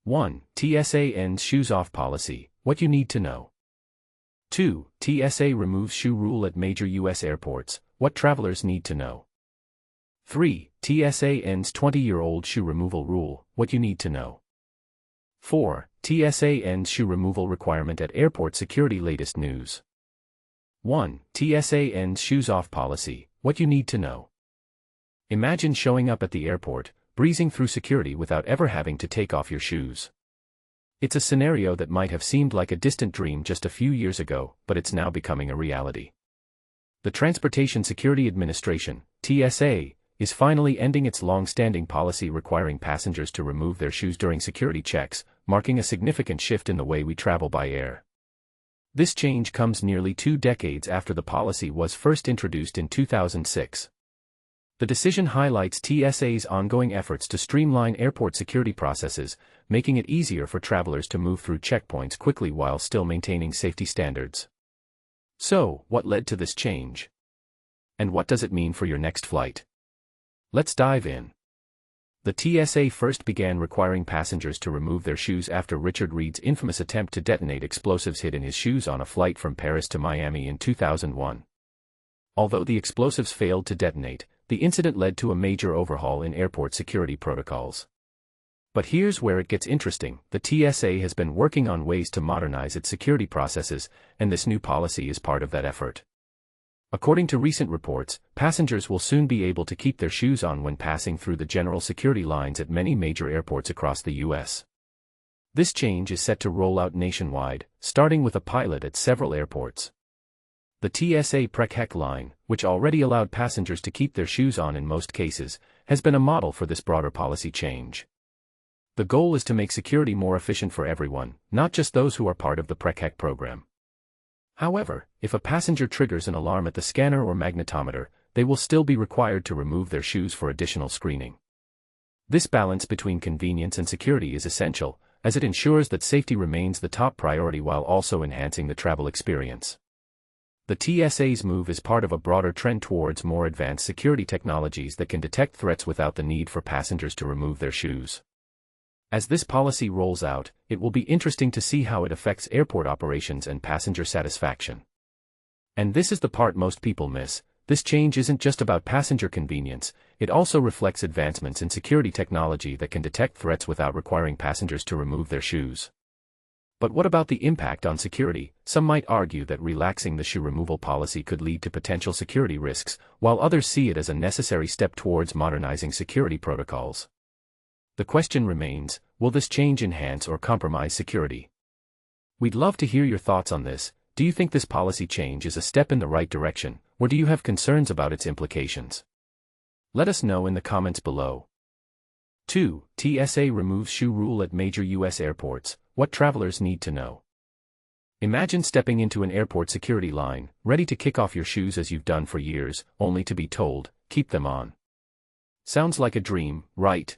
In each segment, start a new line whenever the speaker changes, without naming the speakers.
1. TSA ends shoes off policy, what you need to know. 2. TSA removes shoe rule at major U.S. airports, what travelers need to know. 3. TSA ends 20-year-old shoe removal rule, what you need to know. 4. TSA ends shoe removal requirement at airport security, latest news. 1. TSA ends shoes off policy, what you need to know. Imagine showing up at the airport, breezing through security without ever having to take off your shoes. It's a scenario that might have seemed like a distant dream just a few years ago, but it's now becoming a reality. The Transportation Security Administration, TSA, is finally ending its long-standing policy requiring passengers to remove their shoes during security checks, marking a significant shift in the way we travel by air. This change comes nearly 2 decades after the policy was first introduced in 2006. The decision highlights TSA's ongoing efforts to streamline airport security processes, making it easier for travelers to move through checkpoints quickly while still maintaining safety standards. So, what led to this change? And what does it mean for your next flight? Let's dive in. The TSA first began requiring passengers to remove their shoes after Richard Reed's infamous attempt to detonate explosives hid in his shoes on a flight from Paris to Miami in 2001. Although the explosives failed to detonate, the incident led to a major overhaul in airport security protocols. But here's where it gets interesting. The TSA has been working on ways to modernize its security processes, and this new policy is part of that effort. According to recent reports, passengers will soon be able to keep their shoes on when passing through the general security lines at many major airports across the U.S. This change is set to roll out nationwide, starting with a pilot at several airports. The TSA PreCheck line, which already allowed passengers to keep their shoes on in most cases, has been a model for this broader policy change. The goal is to make security more efficient for everyone, not just those who are part of the PreCheck program. However, if a passenger triggers an alarm at the scanner or magnetometer, they will still be required to remove their shoes for additional screening. This balance between convenience and security is essential, as it ensures that safety remains the top priority while also enhancing the travel experience. The TSA's move is part of a broader trend towards more advanced security technologies that can detect threats without the need for passengers to remove their shoes. As this policy rolls out, it will be interesting to see how it affects airport operations and passenger satisfaction. And this is the part most people miss. This change isn't just about passenger convenience, it also reflects advancements in security technology that can detect threats without requiring passengers to remove their shoes. But what about the impact on security? Some might argue that relaxing the shoe removal policy could lead to potential security risks, while others see it as a necessary step towards modernizing security protocols. The question remains, will this change enhance or compromise security? We'd love to hear your thoughts on this. Do you think this policy change is a step in the right direction, or do you have concerns about its implications? Let us know in the comments below. 2. TSA removes shoe rule at major U.S. airports, what travelers need to know. Imagine stepping into an airport security line, ready to kick off your shoes as you've done for years, only to be told, keep them on. Sounds like a dream, right?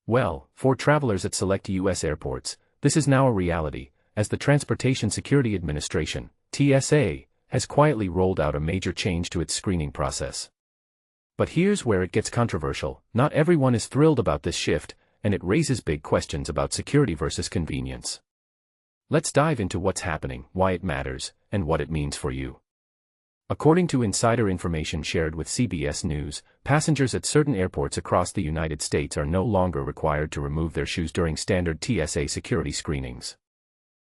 Well, for travelers at select U.S. airports, this is now a reality, as the Transportation Security Administration, TSA, has quietly rolled out a major change to its screening process. But here's where it gets controversial. Not everyone is thrilled about this shift, and it raises big questions about security versus convenience. Let's dive into what's happening, why it matters, and what it means for you. According to insider information shared with CBS News, passengers at certain airports across the United States are no longer required to remove their shoes during standard TSA security screenings.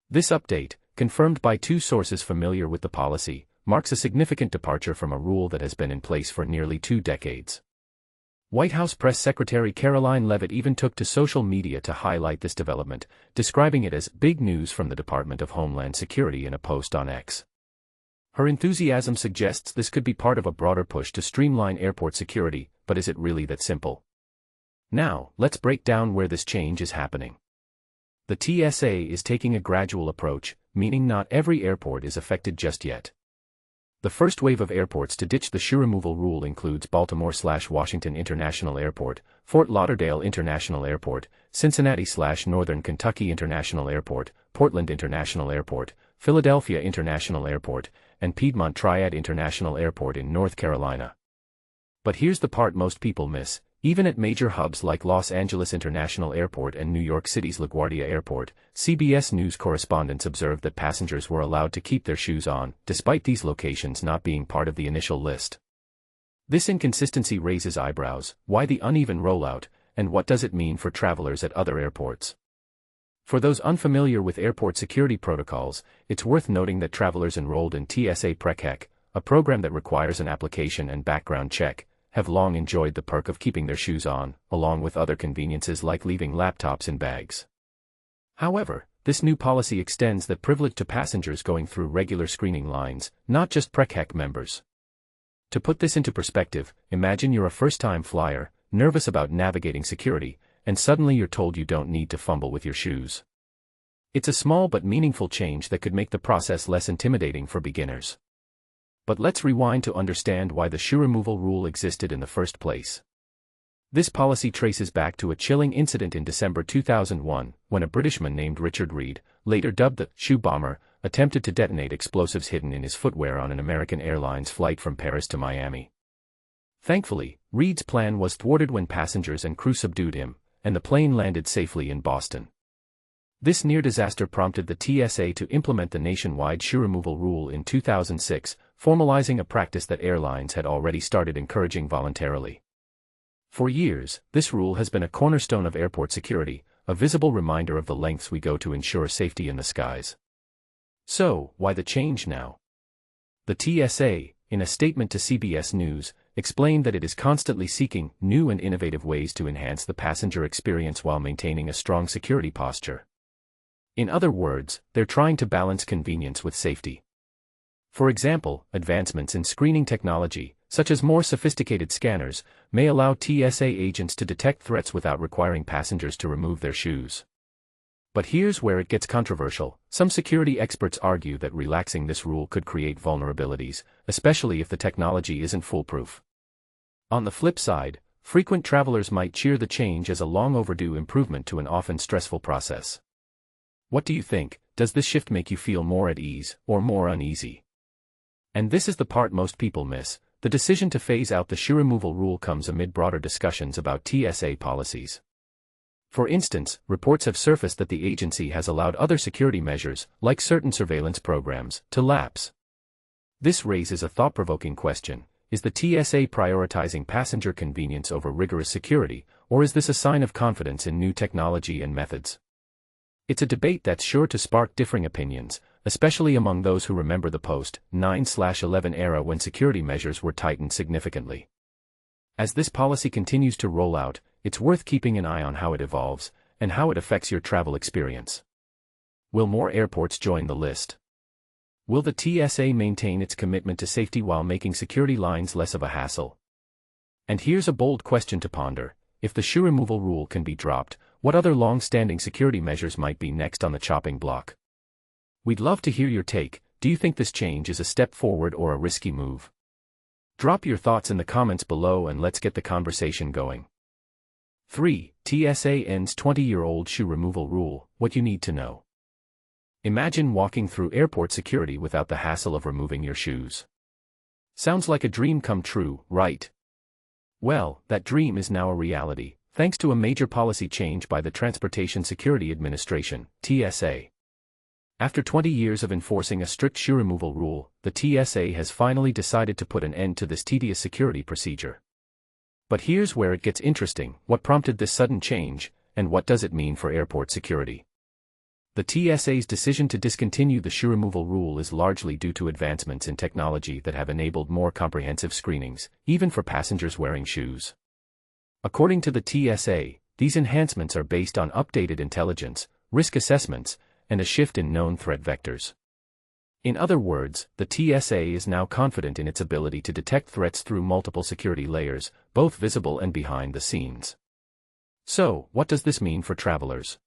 This update, confirmed by 2 sources familiar with the policy, marks a significant departure from a rule that has been in place for nearly 2 decades. White House Press Secretary Caroline Leavitt even took to social media to highlight this development, describing it as big news from the Department of Homeland Security in a post on X. Her enthusiasm suggests this could be part of a broader push to streamline airport security, but is it really that simple? Now, let's break down where this change is happening. The TSA is taking a gradual approach, meaning not every airport is affected just yet. The first wave of airports to ditch the shoe removal rule includes Baltimore/Washington International Airport, Fort Lauderdale International Airport, Cincinnati/Northern Kentucky International Airport, Portland International Airport, Philadelphia International Airport, and Piedmont Triad International Airport in North Carolina. But here's the part most people miss. Even at major hubs like Los Angeles International Airport and New York City's LaGuardia Airport, CBS News correspondents observed that passengers were allowed to keep their shoes on, despite these locations not being part of the initial list. This inconsistency raises eyebrows. Why the uneven rollout, and what does it mean for travelers at other airports? For those unfamiliar with airport security protocols, it's worth noting that travelers enrolled in TSA PreCheck, a program that requires an application and background check, have long enjoyed the perk of keeping their shoes on, along with other conveniences like leaving laptops in bags. However, this new policy extends that privilege to passengers going through regular screening lines, not just PreCheck members. To put this into perspective, imagine you're a first-time flyer, nervous about navigating security, and suddenly you're told you don't need to fumble with your shoes. It's a small but meaningful change that could make the process less intimidating for beginners. But let's rewind to understand why the shoe removal rule existed in the first place. This policy traces back to a chilling incident in December 2001, when a Britishman named Richard Reed, later dubbed the shoe bomber, attempted to detonate explosives hidden in his footwear on an American Airlines flight from Paris to Miami. Thankfully, Reed's plan was thwarted when passengers and crew subdued him, and the plane landed safely in Boston. This near disaster prompted the TSA to implement the nationwide shoe removal rule in 2006, formalizing a practice that airlines had already started encouraging voluntarily. For years, this rule has been a cornerstone of airport security, a visible reminder of the lengths we go to ensure safety in the skies. So, why the change now? The TSA, in a statement to CBS News, explained that it is constantly seeking new and innovative ways to enhance the passenger experience while maintaining a strong security posture. In other words, they're trying to balance convenience with safety. For example, advancements in screening technology, such as more sophisticated scanners, may allow TSA agents to detect threats without requiring passengers to remove their shoes. But here's where it gets controversial. Some security experts argue that relaxing this rule could create vulnerabilities, especially if the technology isn't foolproof. On the flip side, frequent travelers might cheer the change as a long overdue improvement to an often stressful process. What do you think? Does this shift make you feel more at ease, or more uneasy? And this is the part most people miss. The decision to phase out the shoe removal rule comes amid broader discussions about TSA policies. For instance, reports have surfaced that the agency has allowed other security measures, like certain surveillance programs, to lapse. This raises a thought-provoking question. Is the TSA prioritizing passenger convenience over rigorous security, or is this a sign of confidence in new technology and methods? It's a debate that's sure to spark differing opinions, especially among those who remember the post-9/11 era when security measures were tightened significantly. As this policy continues to roll out, it's worth keeping an eye on how it evolves, and how it affects your travel experience. Will more airports join the list? Will the TSA maintain its commitment to safety while making security lines less of a hassle? And here's a bold question to ponder. If the shoe removal rule can be dropped, what other long-standing security measures might be next on the chopping block? We'd love to hear your take. Do you think this change is a step forward or a risky move? Drop your thoughts in the comments below and let's get the conversation going. 3. TSA ends 20-year-old shoe removal rule. What you need to know. Imagine walking through airport security without the hassle of removing your shoes. Sounds like a dream come true, right? Well, that dream is now a reality, thanks to a major policy change by the Transportation Security Administration, TSA. After 20 years of enforcing a strict shoe removal rule, the TSA has finally decided to put an end to this tedious security procedure. But here's where it gets interesting. What prompted this sudden change, and what does it mean for airport security? The TSA's decision to discontinue the shoe removal rule is largely due to advancements in technology that have enabled more comprehensive screenings, even for passengers wearing shoes. According to the TSA, these enhancements are based on updated intelligence, risk assessments, and a shift in known threat vectors. In other words, the TSA is now confident in its ability to detect threats through multiple security layers, both visible and behind the scenes. So, what does this mean for travelers?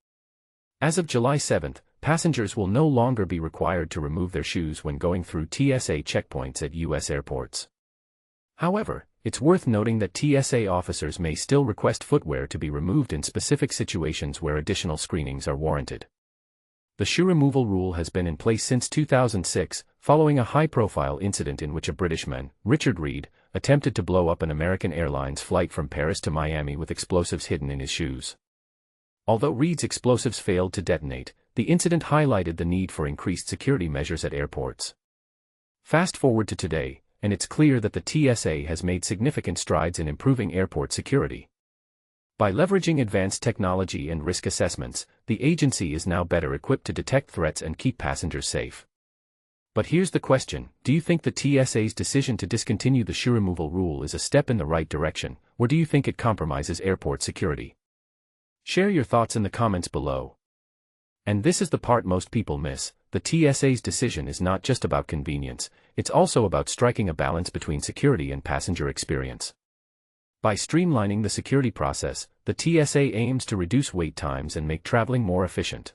As of July 7, passengers will no longer be required to remove their shoes when going through TSA checkpoints at U.S. airports. However, it's worth noting that TSA officers may still request footwear to be removed in specific situations where additional screenings are warranted. The shoe removal rule has been in place since 2006, following a high-profile incident in which a British man, Richard Reed, attempted to blow up an American Airlines flight from Paris to Miami with explosives hidden in his shoes. Although Reed's explosives failed to detonate, the incident highlighted the need for increased security measures at airports. Fast forward to today, and it's clear that the TSA has made significant strides in improving airport security. By leveraging advanced technology and risk assessments, the agency is now better equipped to detect threats and keep passengers safe. But here's the question: do you think the TSA's decision to discontinue the shoe removal rule is a step in the right direction, or do you think it compromises airport security? Share your thoughts in the comments below. And this is the part most people miss: the TSA's decision is not just about convenience, it's also about striking a balance between security and passenger experience. By streamlining the security process, the TSA aims to reduce wait times and make traveling more efficient.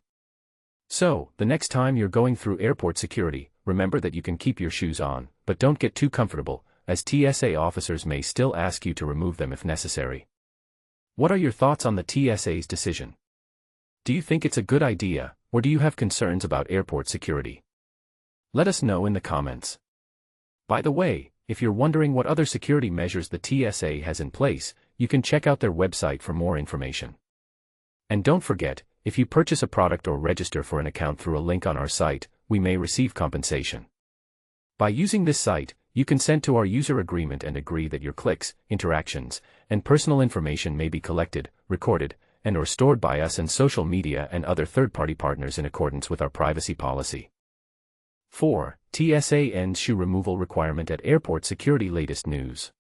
So, the next time you're going through airport security, remember that you can keep your shoes on, but don't get too comfortable, as TSA officers may still ask you to remove them if necessary. What are your thoughts on the TSA's decision? Do you think it's a good idea, or do you have concerns about airport security? Let us know in the comments. By the way, if you're wondering what other security measures the TSA has in place, you can check out their website for more information. And don't forget, if you purchase a product or register for an account through a link on our site, we may receive compensation. By using this site, you consent to our user agreement and agree that your clicks, interactions, and personal information may be collected, recorded, and/or stored by us and social media and other third-party partners in accordance with our privacy policy. 4. TSA ends shoe removal requirement at airport security. Latest news.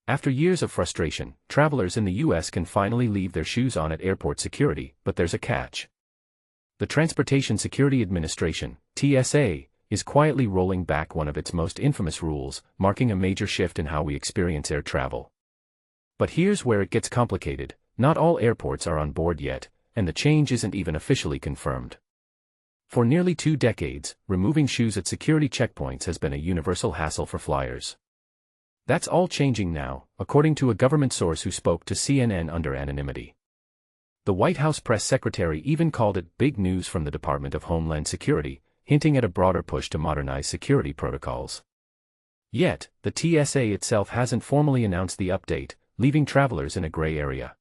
After years of frustration, travelers in the US can finally leave their shoes on at airport security, but there's a catch. The Transportation Security Administration, TSA, is quietly rolling back one of its most infamous rules, marking a major shift in how we experience air travel. But here's where it gets complicated: not all airports are on board yet, and the change isn't even officially confirmed. For nearly 2 decades, removing shoes at security checkpoints has been a universal hassle for flyers. That's all changing now, according to a government source who spoke to CNN under anonymity. The White House press secretary even called it big news from the Department of Homeland Security, hinting at a broader push to modernize security protocols. Yet, the TSA itself hasn't formally announced the update, leaving travelers in a gray area.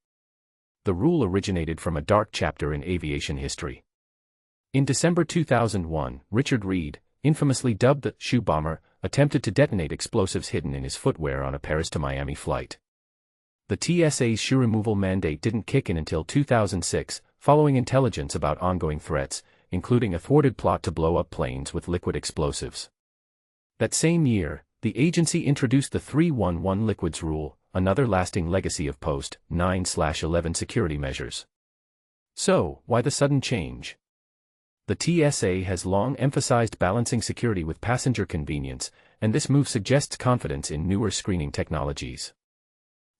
The rule originated from a dark chapter in aviation history. In December 2001, Richard Reed, infamously dubbed the shoe bomber, attempted to detonate explosives hidden in his footwear on a Paris to Miami flight. The TSA's shoe removal mandate didn't kick in until 2006, following intelligence about ongoing threats, including a thwarted plot to blow up planes with liquid explosives. That same year, the agency introduced the 311 liquids rule, another lasting legacy of post-9/11 security measures. So, why the sudden change? The TSA has long emphasized balancing security with passenger convenience, and this move suggests confidence in newer screening technologies.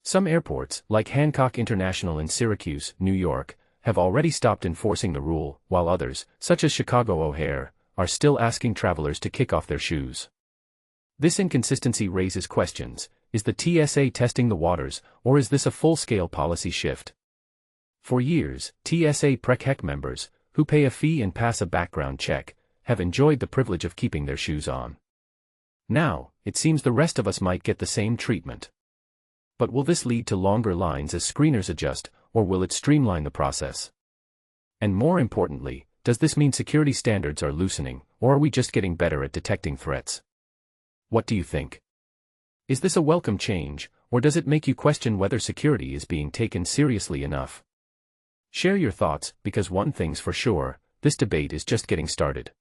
Some airports, like Hancock International in Syracuse, New York, have already stopped enforcing the rule, while others, such as Chicago O'Hare, are still asking travelers to kick off their shoes. This inconsistency raises questions: is the TSA testing the waters, or is this a full-scale policy shift? For years, TSA PreCheck members, who pay a fee and pass a background check, have enjoyed the privilege of keeping their shoes on. Now, it seems the rest of us might get the same treatment. But will this lead to longer lines as screeners adjust, or will it streamline the process? And more importantly, does this mean security standards are loosening, or are we just getting better at detecting threats? What do you think? Is this a welcome change, or does it make you question whether security is being taken seriously enough? Share your thoughts, because one thing's for sure, this debate is just getting started.